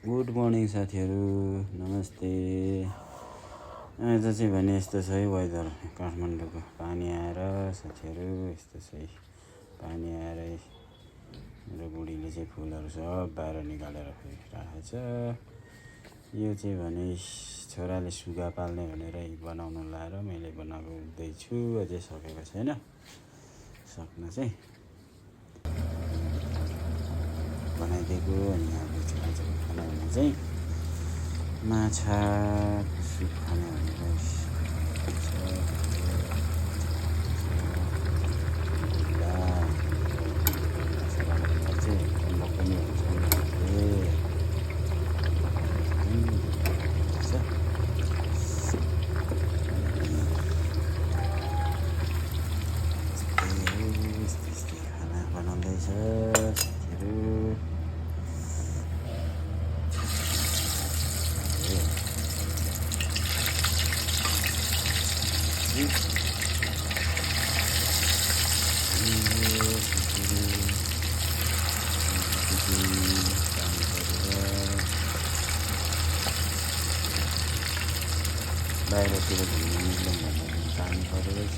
Good morning साथीहरू, नमस्ते। आज चाहिँ भने यस्तो छ है वेदर काठमाडौँको। पानी आएर साथीहरू यस्तो छ है, पानी आएर मेरो बुढीले चाहिँ फुलहरू सब बाहिर निकालेर राखेको छ। यो चाहिँ भने छोराले सुगा पाल्ने भनेर बनाउनु लाएर मैले बनाउँदैछु, अझै सकेको छैन। सक्न चाहिँ बनाइदिएको। अनि अब आजको खाना भने चाहिँ माछा सुप खाने भनेर खाना बनाउँदैछ साथीहरू। बाहिरतिर घुम्नु निक्ल्यौँ भने पानी परेको छ।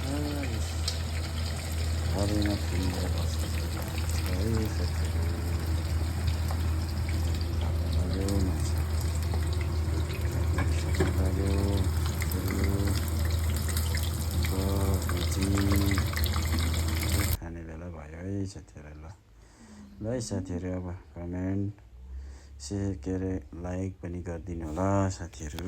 घरैमा फिल्मेर बस्नु खाने बेला भयो है साथीहरू। ल है साथीहरू, अब कमेन्ट सेयर के अरे लाइक पनि गरिदिनु होला साथीहरू।